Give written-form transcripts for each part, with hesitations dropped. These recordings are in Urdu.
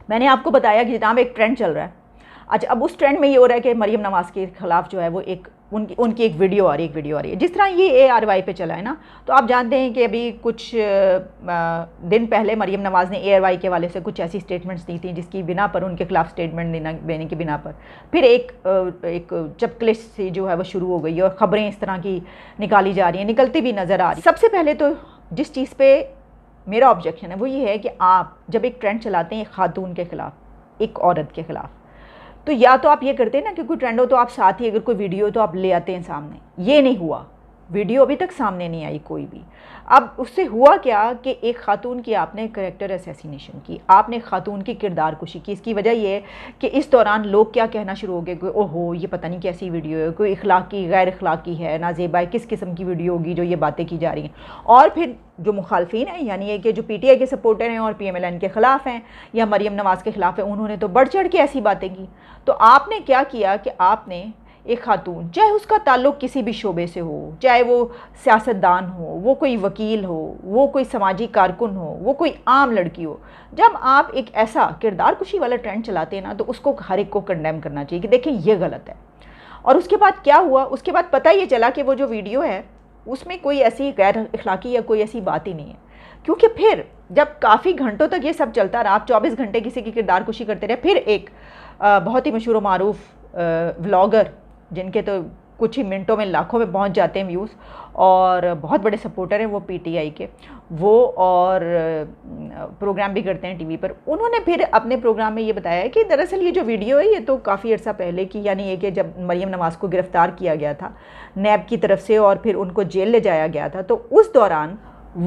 میں نے آپ کو بتایا کہ جناب ایک ٹرینڈ چل رہا ہے. اچھا اب اس ٹرینڈ میں یہ ہو رہا ہے کہ مریم نواز کے خلاف جو ہے وہ ایک ان کی ایک ویڈیو آ رہی ہے. جس طرح یہ ARY پہ چلا ہے نا, تو آپ جانتے ہیں کہ ابھی کچھ دن پہلے مریم نواز نے ARY کے والے سے کچھ ایسی سٹیٹمنٹس دی تھیں جس کی بنا پر, ان کے خلاف سٹیٹمنٹ دینے کی بنا پر پھر ایک چپکلش سی جو ہے وہ شروع ہو گئی ہے, اور خبریں اس طرح کی نکالی جا رہی ہیں, نکلتی بھی نظر آ رہی. سب سے پہلے تو جس چیز پہ میرا آبجیکشن ہے وہ یہ ہے کہ آپ جب ایک ٹرینڈ چلاتے ہیں ایک خاتون کے خلاف, ایک عورت کے خلاف, تو یا تو آپ یہ کرتے ہیں نا کہ کوئی ٹرینڈ ہو تو آپ ساتھ ہی اگر کوئی ویڈیو تو آپ لے آتے ہیں سامنے. یہ نہیں ہوا, ویڈیو ابھی تک سامنے نہیں آئی کوئی بھی. اب اس سے ہوا کیا کہ ایک خاتون کی آپ نے کریکٹر اسیسینیشن کی, آپ نے خاتون کی کردار کشی کی. اس کی وجہ یہ ہے کہ اس دوران لوگ کیا کہنا شروع ہو گئے کہ اوہو یہ پتہ نہیں کیسی ویڈیو ہے, کوئی اخلاقی غیر اخلاقی ہے, نازیبا ہے, کس قسم کی ویڈیو ہوگی جو یہ باتیں کی جا رہی ہیں. اور پھر جو مخالفین ہیں, یعنی یہ کہ جو PTI کے سپورٹر ہیں اور PMLN کے خلاف ہیں یا مریم نواز کے خلاف ہیں, انہوں نے تو بڑھ چڑھ کے ایسی باتیں کی. تو آپ نے کیا کیا کہ آپ نے ایک خاتون, چاہے اس کا تعلق کسی بھی شعبے سے ہو, چاہے وہ سیاستدان ہو, وہ کوئی وکیل ہو, وہ کوئی سماجی کارکن ہو, وہ کوئی عام لڑکی ہو, جب آپ ایک ایسا کردار کشی والا ٹرینڈ چلاتے ہیں نا, تو اس کو ہر ایک کو کنڈیم کرنا چاہیے کہ دیکھیں یہ غلط ہے. اور اس کے بعد کیا ہوا, اس کے بعد پتہ یہ چلا کہ وہ جو ویڈیو ہے اس میں کوئی ایسی غیر اخلاقی یا کوئی ایسی بات ہی نہیں ہے. کیونکہ پھر جب کافی گھنٹوں تک یہ سب چلتا رہا, آپ 24 گھنٹے کسی کی کردار کشی کرتے رہے, پھر ایک بہت ہی مشہور و معروف ولاگر جن کے تو کچھ ہی منٹوں میں لاکھوں میں پہنچ جاتے ہیں ویوز, اور بہت بڑے سپورٹر ہیں وہ PTI کے, وہ اور پروگرام بھی کرتے ہیں TV پر. انہوں نے پھر اپنے پروگرام میں یہ بتایا ہے کہ دراصل یہ جو ویڈیو ہے یہ تو کافی عرصہ پہلے کی, یعنی یہ کہ جب مریم نواز کو گرفتار کیا گیا تھا نیب کی طرف سے اور پھر ان کو جیل لے جایا گیا تھا, تو اس دوران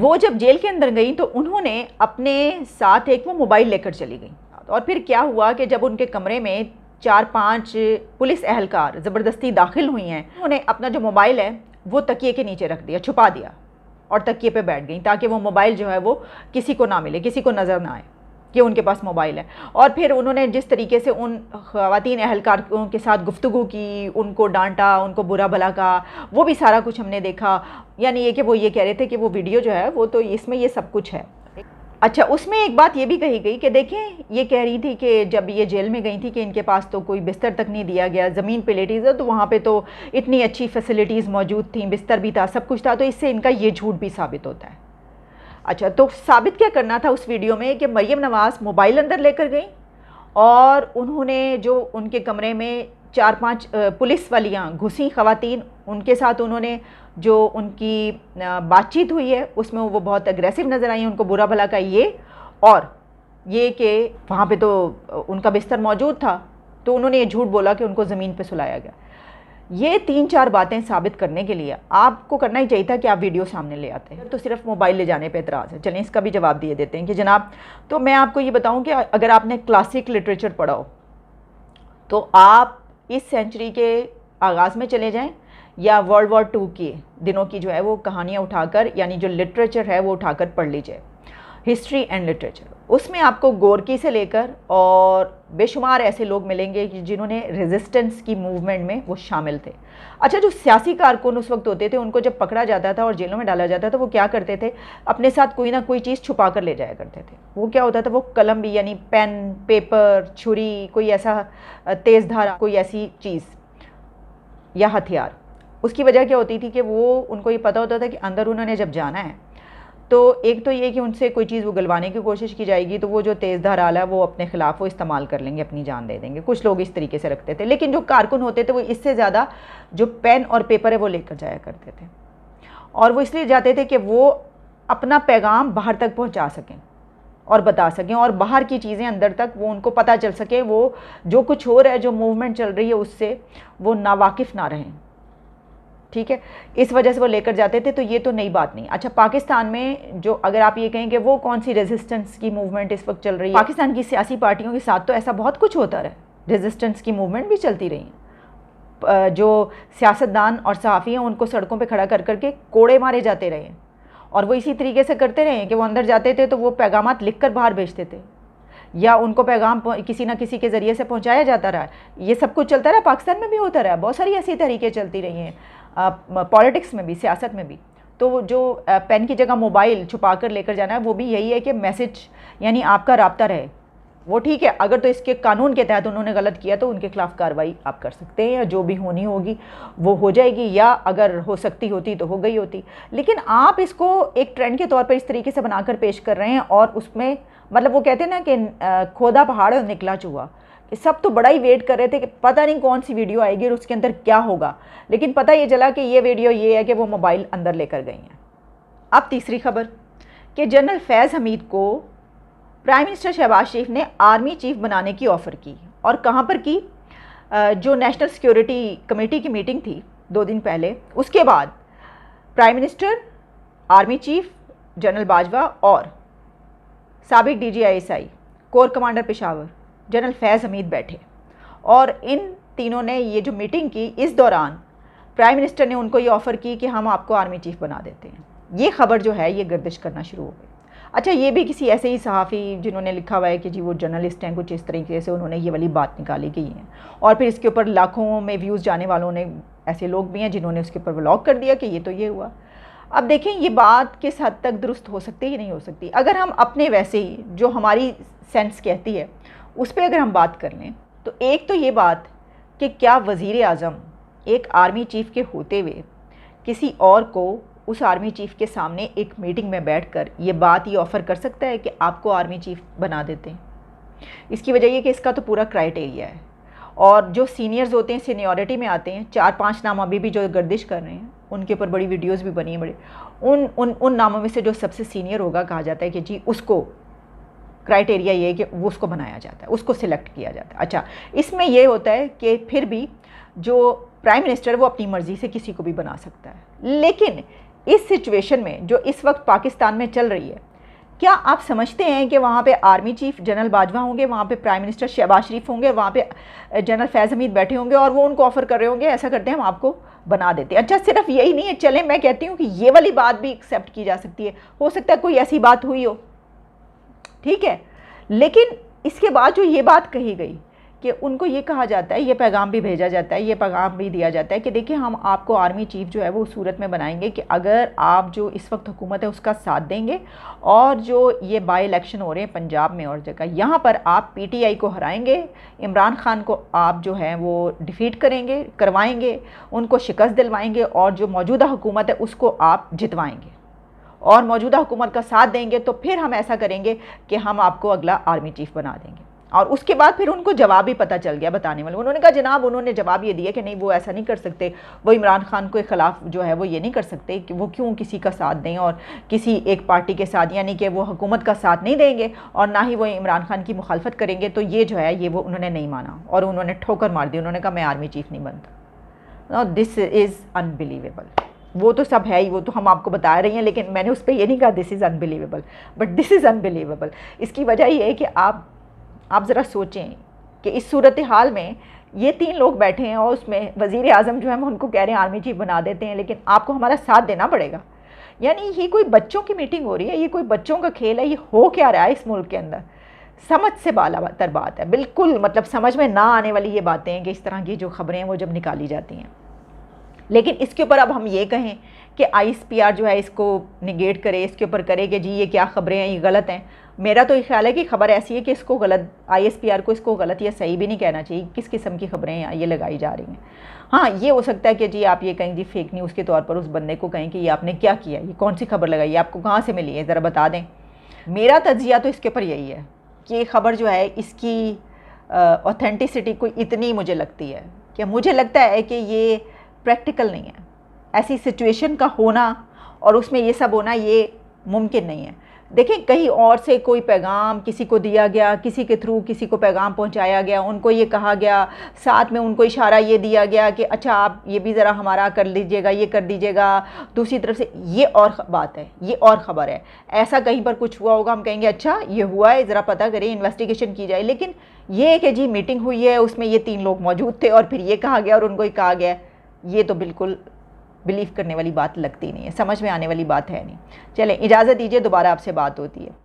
وہ جب جیل کے اندر گئیں تو انہوں نے اپنے ساتھ ایک وہ موبائل لے کر چلی گئیں. اور پھر کیا ہوا کہ جب ان کے کمرے میں 4-5 پولیس اہلکار زبردستی داخل ہوئی ہیں, انہوں نے اپنا جو موبائل ہے وہ تکیے کے نیچے رکھ دیا, چھپا دیا, اور تکیے پہ بیٹھ گئیں تاکہ وہ موبائل جو ہے وہ کسی کو نہ ملے, کسی کو نظر نہ آئے کہ ان کے پاس موبائل ہے. اور پھر انہوں نے جس طریقے سے ان خواتین اہلکاروں کے ساتھ گفتگو کی, ان کو ڈانٹا, ان کو برا بھلا کہا, وہ بھی سارا کچھ ہم نے دیکھا. یعنی یہ کہ وہ یہ کہہ رہے تھے کہ وہ ویڈیو جو ہے وہ تو اس میں یہ سب کچھ ہے. اچھا اس میں ایک بات یہ بھی کہی گئی کہ دیکھیں یہ کہہ رہی تھی کہ جب یہ جیل میں گئی تھی کہ ان کے پاس تو کوئی بستر تک نہیں دیا گیا, زمین پہ لیٹی تھی, تو وہاں پہ تو اتنی اچھی فیسلٹیز موجود تھیں, بستر بھی تھا, سب کچھ تھا, تو اس سے ان کا یہ جھوٹ بھی ثابت ہوتا ہے. اچھا تو ثابت کیا کرنا تھا اس ویڈیو میں کہ مریم نواز موبائل اندر لے کر گئیں, اور انہوں نے جو ان کے کمرے میں 4-5 پولیس والیاں گھسیں خواتین, ان کے ساتھ انہوں نے جو ان کی بات چیت ہوئی ہے اس میں وہ بہت اگریسو نظر آئی, ان کو برا بھلا کا یہ, اور یہ کہ وہاں پہ تو ان کا بستر موجود تھا, تو انہوں نے یہ جھوٹ بولا کہ ان کو زمین پہ سلایا گیا. یہ 3-4 باتیں ثابت کرنے کے لیے آپ کو کرنا ہی چاہیے تھا کہ آپ ویڈیو سامنے لے آتے ہیں. تو صرف موبائل لے جانے پہ اعتراض ہے. چلیں اس کا بھی جواب دیے دیتے ہیں کہ جناب, تو میں آپ کو یہ بتاؤں کہ اگر آپ نے کلاسک لٹریچر پڑھا ہو تو آپ اس سینچری کے آغاز میں چلے جائیں یا World War II کے دنوں کی جو ہے وہ کہانیاں اٹھا کر, یعنی جو لٹریچر ہے وہ اٹھا کر پڑھ لیجئے, ہسٹری اینڈ لٹریچر. اس میں آپ کو گورکی سے لے کر اور بے شمار ایسے لوگ ملیں گے جنہوں نے ریزسٹنس کی موومنٹ میں وہ شامل تھے. اچھا جو سیاسی کارکن اس وقت ہوتے تھے, ان کو جب پکڑا جاتا تھا اور جیلوں میں ڈالا جاتا تھا, وہ کیا کرتے تھے, اپنے ساتھ کوئی نہ کوئی چیز چھپا کر لے جایا کرتے تھے. وہ کیا ہوتا تھا, وہ قلم بھی, یعنی پین, پیپر, چھری, کوئی ایسا تیز دھارا, کوئی ایسی چیز یا ہتھیار. اس کی وجہ کیا ہوتی تھی کہ وہ ان کو یہ پتہ ہوتا تھا کہ اندر انہوں نے جب جانا ہے تو ایک تو یہ کہ ان سے کوئی چیز وہ گلوانے کی کوشش کی جائے گی, تو وہ جو تیز دھار آلہ ہے وہ اپنے خلاف وہ استعمال کر لیں گے, اپنی جان دے دیں گے. کچھ لوگ اس طریقے سے رکھتے تھے, لیکن جو کارکن ہوتے تھے وہ اس سے زیادہ جو پین اور پیپر ہے وہ لے کر جایا کرتے تھے. اور وہ اس لیے جاتے تھے کہ وہ اپنا پیغام باہر تک پہنچا سکیں اور بتا سکیں, اور باہر کی چیزیں اندر تک وہ ان کو پتہ چل سکے, وہ جو کچھ ہو رہا ہے, جو موومنٹ چل رہی ہے اس سے وہ ناواقف نہ رہیں. ٹھیک ہے, اس وجہ سے وہ لے کر جاتے تھے. تو یہ تو نئی بات نہیں. اچھا پاکستان میں جو اگر آپ یہ کہیں کہ وہ کون سی ریزسٹنس کی موومنٹ اس وقت چل رہی ہے, پاکستان کی سیاسی پارٹیوں کے ساتھ تو ایسا بہت کچھ ہوتا رہا, ریزسٹنس کی موومنٹ بھی چلتی رہی ہیں. جو سیاستدان اور صحافی ہیں ان کو سڑکوں پہ کھڑا کر کر کے کوڑے مارے جاتے رہے ہیں, اور وہ اسی طریقے سے کرتے رہے ہیں کہ وہ اندر جاتے تھے تو وہ پیغامات لکھ کر باہر بھیجتے تھے, یا ان کو پیغام کسی نہ کسی کے ذریعے سے پہنچایا جاتا رہا. یہ سب کچھ چلتا رہا, پاکستان میں بھی ہوتا رہا, بہت ساری ایسی تحریکیں چلتی رہی ہیں, پالیٹکس میں بھی, سیاست میں بھی. تو جو پین کی جگہ موبائل چھپا کر لے کر جانا ہے وہ بھی یہی ہے کہ میسج, یعنی آپ کا رابطہ رہے, وہ ٹھیک ہے، اگر تو اس کے قانون کے تحت انہوں نے غلط کیا تو ان کے خلاف کارروائی آپ کر سکتے ہیں، یا جو بھی ہونی ہوگی وہ ہو جائے گی، یا اگر ہو سکتی ہوتی تو ہو گئی ہوتی. لیکن آپ اس کو ایک ٹرینڈ کے طور پر اس طریقے سے بنا کر پیش کر رہے ہیں، اور اس میں مطلب وہ کہتے ہیں نا کہ کھودا پہاڑ اور نکلا چوہا، کہ سب تو بڑا ہی ویٹ کر رہے تھے کہ پتہ نہیں کون سی ویڈیو آئے گی اور اس کے اندر کیا ہوگا، لیکن پتہ یہ چلا کہ یہ ویڈیو یہ ہے کہ وہ موبائل اندر لے کر گئی ہیں. اب تیسری خبر کہ جنرل فیض حمید کو پرائم منسٹر شہباز شریف نے آرمی چیف بنانے کی آفر کی. اور کہاں پر کی؟ جو نیشنل سیکیورٹی کمیٹی کی میٹنگ تھی 2 دن پہلے، اس کے بعد prime minister, army chief general Bajwa اور سابق D G I S I corps commander Peshawar general Faiz Hameed بیٹھے، اور ان تینوں نے یہ جو میٹنگ کی، اس دوران پرائم منسٹر نے ان کو یہ آفر کی کہ ہم آپ کو آرمی چیف بنا دیتے ہیں. یہ خبر جو ہے یہ گردش کرنا شروع ہو گئی. اچھا، یہ بھی کسی ایسے ہی صحافی جنہوں نے لکھا ہوا ہے کہ جی وہ جرنلسٹ ہیں، کچھ اس طریقے سے انہوں نے یہ والی بات نکالی گئی ہے، اور پھر اس کے اوپر لاکھوں میں ویوز جانے والوں نے، ایسے لوگ بھی ہیں جنہوں نے اس کے اوپر ولاگ کر دیا کہ یہ تو یہ ہوا. اب دیکھیں یہ بات کس حد تک درست ہو سکتی ہے نہیں ہو سکتی. اگر ہم اپنے ویسے ہی جو ہماری سینس کہتی ہے اس پہ اگر ہم بات کر لیں تو ایک تو یہ بات کہ کیا وزیر اعظم ایک آرمی چیف کے ہوتے ہوئے کسی اور کو اس آرمی چیف کے سامنے ایک میٹنگ میں بیٹھ کر یہ بات یہ آفر کر سکتا ہے کہ آپ کو آرمی چیف بنا دیتے ہیں؟ اس کی وجہ یہ کہ اس کا تو پورا کرائٹیریا ہے، اور جو سینئرز ہوتے ہیں سینیورٹی میں آتے ہیں، 4-5 نام ابھی بھی جو گردش کر رہے ہیں ان کے اوپر بڑی ویڈیوز بھی بنی ہیں بڑے، ان ناموں میں سے جو سب سے سینئر ہوگا کہا جاتا ہے کہ جی اس کو کرائٹیریا یہ ہے کہ وہ اس کو بنایا جاتا ہے، اس کو سلیکٹ کیا جاتا ہے. اچھا، اس میں یہ ہوتا ہے کہ پھر بھی جو پرائم منسٹر وہ اپنی مرضی سے کسی کو بھی بنا سکتا ہے. لیکن اس سچویشن میں جو اس وقت پاکستان میں چل رہی ہے، کیا آپ سمجھتے ہیں کہ وہاں پہ آرمی چیف جنرل باجوہ ہوں گے، وہاں پہ پرائم منسٹر شہباز شریف ہوں گے، وہاں پہ جنرل فیض حمید بیٹھے ہوں گے اور وہ ان کو آفر کر رہے ہوں گے ایسا کرتے ہیں ہم آپ کو بنا دیتے ہیں؟ اچھا، صرف یہی نہیں ہے، چلیں میں کہتی ہوں کہ یہ والی بات بھی ایکسیپٹ کی جا سکتی ہے، ہو سکتا ہے کوئی ایسی بات ہوئی ہو، ٹھیک ہے. لیکن اس کے بعد جو یہ بات کہی گئی کہ ان کو یہ کہا جاتا ہے، یہ پیغام بھی بھیجا جاتا ہے، یہ پیغام بھی دیا جاتا ہے کہ دیکھیں ہم آپ کو آرمی چیف جو ہے وہ صورت میں بنائیں گے کہ اگر آپ جو اس وقت حکومت ہے اس کا ساتھ دیں گے، اور جو یہ بائی الیکشن ہو رہے ہیں پنجاب میں اور جگہ، یہاں پر آپ پی ٹی آئی کو ہرائیں گے، عمران خان کو آپ جو ہیں وہ ڈیفیٹ کروائیں گے، ان کو شکست دلوائیں گے، اور جو موجودہ حکومت ہے اس کو آپ جتوائیں گے اور موجودہ حکومت کا ساتھ دیں گے، تو پھر ہم ایسا کریں گے کہ ہم آپ کو اگلا آرمی چیف بنا دیں گے. اور اس کے بعد پھر ان کو جواب بھی پتہ چل گیا بتانے والے، انہوں نے کہا جناب انہوں نے جواب یہ دیا کہ نہیں وہ ایسا نہیں کر سکتے، وہ عمران خان کے خلاف جو ہے وہ یہ نہیں کر سکتے کہ وہ کیوں کسی کا ساتھ دیں اور کسی ایک پارٹی کے ساتھ، یعنی کہ وہ حکومت کا ساتھ نہیں دیں گے اور نہ ہی وہ عمران خان کی مخالفت کریں گے. تو یہ جو ہے یہ وہ انہوں نے نہیں مانا اور انہوں نے ٹھوکر مار دی، انہوں نے کہا میں آرمی چیف نہیں بنتا. دس از انبلیویبل. وہ تو سب ہے ہی، وہ تو ہم آپ کو بتا رہی ہیں، لیکن میں نے اس پہ یہ نہیں کہا this is unbelievable, but this is unbelievable. اس کی وجہ یہ ہے کہ آپ ذرا سوچیں کہ اس صورتحال میں یہ 3 لوگ بیٹھے ہیں اور اس میں وزیر اعظم جو ہے ان کو کہہ رہے ہیں آرمی چیف بنا دیتے ہیں، لیکن آپ کو ہمارا ساتھ دینا پڑے گا. یعنی یہ کوئی بچوں کی میٹنگ ہو رہی ہے، یہ کوئی بچوں کا کھیل ہے، یہ ہو کیا رہا ہے اس ملک کے اندر؟ سمجھ سے بالا تر بات ہے، بالکل مطلب سمجھ میں نہ آنے والی یہ باتیں ہیں کہ اس طرح کی جو خبریں ہیں وہ جب نکالی جاتی ہیں. لیکن اس کے اوپر اب ہم یہ کہیں کہ آئی ایس پی آر جو ہے اس کو نگیٹ کرے، اس کے اوپر کرے کہ جی یہ کیا خبریں ہیں، یہ غلط ہیں. میرا تو یہ خیال ہے کہ خبر ایسی ہے کہ اس کو غلط، آئی ایس پی آر کو اس کو غلط یا صحیح بھی نہیں کہنا چاہیے، کس قسم کی خبریں ہیں یہ لگائی جا رہی ہیں. ہاں یہ ہو سکتا ہے کہ جی آپ یہ کہیں جی فیک نیوز کے طور پر اس بندے کو کہیں کہ یہ آپ نے کیا کیا، یہ کون سی خبر لگائی ہے، آپ کو کہاں سے ملی ہے، ذرا بتا دیں. میرا تجزیہ تو اس کے اوپر یہی ہے کہ یہ خبر جو ہے اس کی اوتھینٹسٹی کوئی اتنی مجھے لگتی ہے کہ مجھے لگتا ہے کہ یہ پریکٹیکل نہیں ہے. ایسی سچویشن کا ہونا اور اس میں یہ سب ہونا یہ ممکن نہیں ہے. دیکھیں کہیں اور سے کوئی پیغام کسی کو دیا گیا، کسی کے تھرو کسی کو پیغام پہنچایا گیا، ان کو یہ کہا گیا، ساتھ میں ان کو اشارہ یہ دیا گیا کہ اچھا آپ یہ بھی ذرا ہمارا کر لیجئے گا، یہ کر دیجئے گا. دوسری طرف سے یہ اور بات ہے، یہ اور خبر ہے. ایسا کہیں پر کچھ ہوا ہوگا ہم کہیں گے اچھا یہ ہوا ہے، ذرا پتہ کریں، انویسٹیگیشن کی جائے. لیکن یہ کہ جی میٹنگ ہوئی ہے اس میں یہ 3 لوگ موجود تھے اور پھر یہ کہا گیا اور ان کو یہ کہا گیا، یہ تو بالکل بلیو کرنے والی بات لگتی نہیں ہے، سمجھ میں آنے والی بات ہے نہیں. چلیں اجازت دیجیے، دوبارہ آپ سے بات ہوتی ہے.